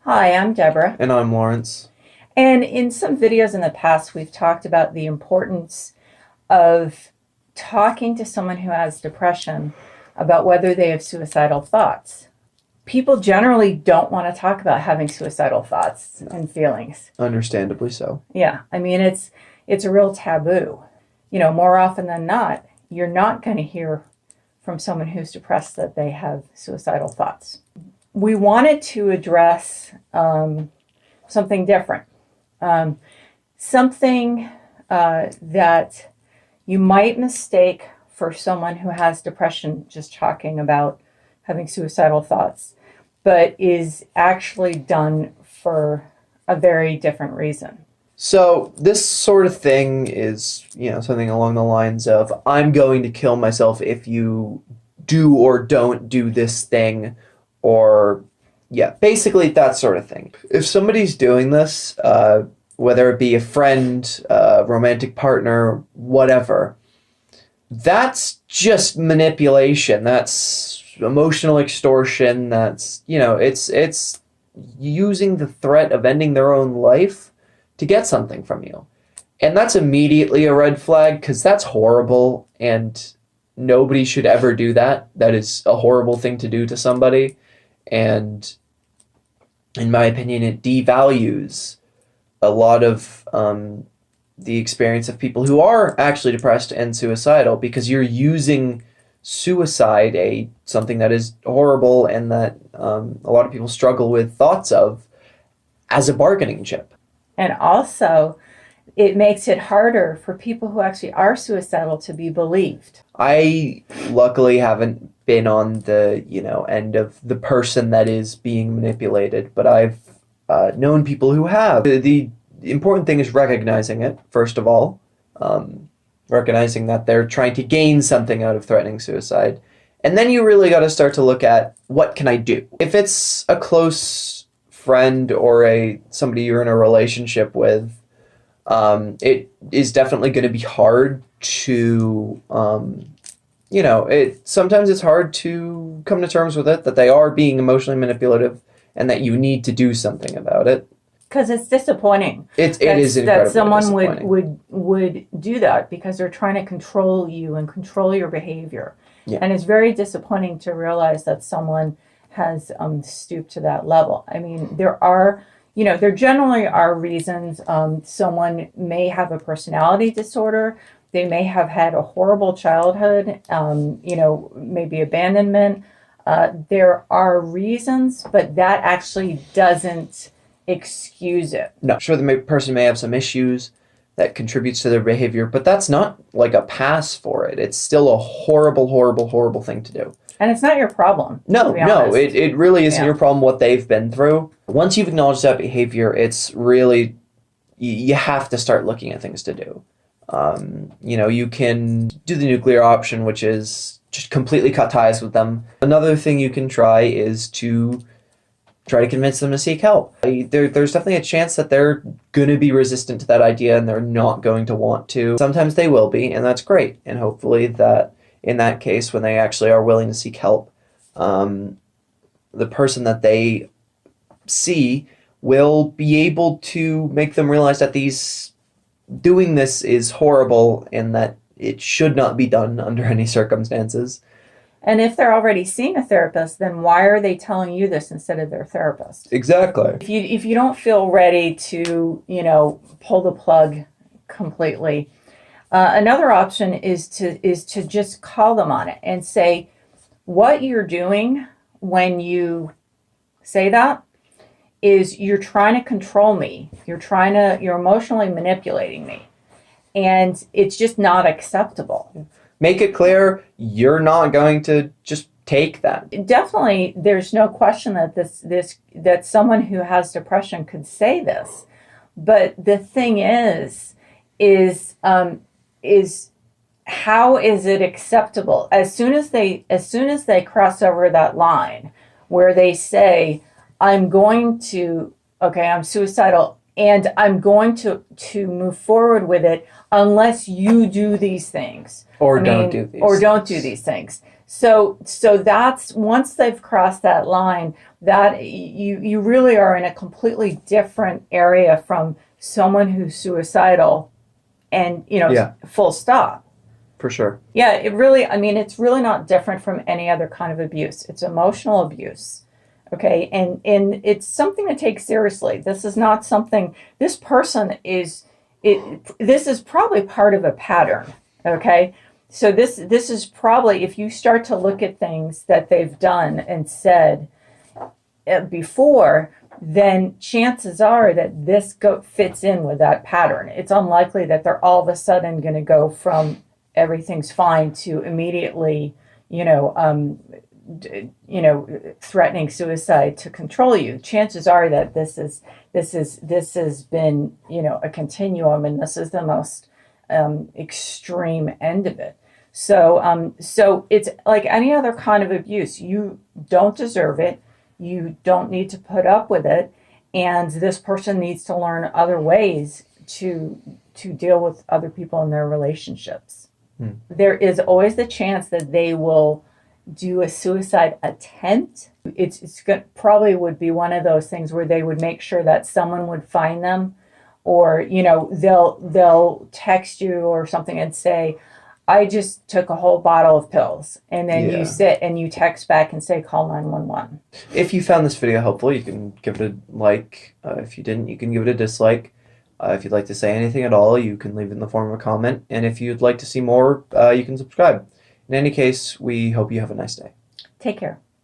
Hi, I'm Deborah. And I'm Lawrence. And in some videos in the past, we've talked about the importance of talking to someone who has depression about whether they have suicidal thoughts. People generally don't want to talk about having suicidal thoughts and feelings. Understandably so. Yeah, I mean, it's a real taboo. You know, more often than not, you're not going to hear from someone who's depressed that they have suicidal thoughts. We wanted to address something different, something that you might mistake for someone who has depression, just talking about having suicidal thoughts, but is actually done for a very different reason. So this sort of thing is, something along the lines of, I'm going to kill myself if you do or don't do this thing, or basically that sort of thing. If somebody's doing this, whether it be a friend, romantic partner, whatever, that's just manipulation. That's emotional extortion. That's, it's using the threat of ending their own life to get something from you. And that's immediately a red flag, because that's horrible, and nobody should ever do that. That is a horrible thing to do to somebody. And in my opinion, it devalues a lot of the experience of people who are actually depressed and suicidal, because you're using suicide, something that is horrible and that a lot of people struggle with thoughts of, as a bargaining chip. And also, it makes it harder for people who actually are suicidal to be believed. I luckily haven't been on the, end of the person that is being manipulated, but I've known people who have. The important thing is recognizing it, first of all. Recognizing that they're trying to gain something out of threatening suicide. And then you really got to start to look at, what can I do? If it's a close friend or somebody you're in a relationship with, it is definitely going to be hard to, sometimes it's hard to come to terms with it, that they are being emotionally manipulative and that you need to do something about it. Because it's disappointing. It is incredibly that someone disappointing. would do that, because they're trying to control you and control your behavior. Yeah. And it's very disappointing to realize that someone has stooped to that level. I mean, there generally are reasons. Someone may have a personality disorder. They may have had a horrible childhood, maybe abandonment. There are reasons, but that actually doesn't excuse it. No, sure, the person may have some issues that contributes to their behavior, but that's not like a pass for it. It's still a horrible, horrible, horrible thing to do. And it's not your problem. No, it really isn't your problem what they've been through. Once you've acknowledged that behavior, it's really, you have to start looking at things to do. You can do the nuclear option, which is just completely cut ties with them. Another thing you can try is to try to convince them to seek help. There's definitely a chance that they're going to be resistant to that idea and they're not going to want to. Sometimes they will be, and that's great. And hopefully that in that case, when they actually are willing to seek help, the person that they see will be able to make them realize that doing this is horrible and that it should not be done under any circumstances. And if they're already seeing a therapist, then why are they telling you this instead of their therapist? Exactly. If you don't feel ready to, pull the plug completely, another option is to just call them on it and say, what you're doing when you say that is you're trying to control me. You're emotionally manipulating me. And it's just not acceptable. Make it clear you're not going to just take that. Definitely, there's no question that that someone who has depression could say this. But the thing is how is it acceptable? As soon as they cross over that line where they say, I'm suicidal and I'm going to move forward with it unless you do these things. Don't do these. Or don't do these things. So that's, once they've crossed that line, that you really are in a completely different area from someone who's suicidal, and Yeah. full stop. For sure. Yeah, it really, I mean, it's really not different from any other kind of abuse. It's emotional abuse. Okay, and it's something to take seriously. This is not something, this person is, this is probably part of a pattern. Okay, so this is probably, if you start to look at things that they've done and said before, then chances are that this fits in with that pattern. It's unlikely that they're all of a sudden going to go from everything's fine to immediately, threatening suicide to control you. Chances are that this has been, a continuum, and this is the most extreme end of it. So it's like any other kind of abuse. You don't deserve it. You don't need to put up with it, and this person needs to learn other ways to deal with other people in their relationships. There is always the chance that they will do a suicide attempt. It's probably would be one of those things where they would make sure that someone would find them, or they'll text you or something and say, I just took a whole bottle of pills, and then you sit and you text back and say, call 911. If you found this video helpful, you can give it a like. If you didn't, you can give it a dislike. If you'd like to say anything at all, you can leave it in the form of a comment. And if you'd like to see more, you can subscribe. In any case, we hope you have a nice day. Take care.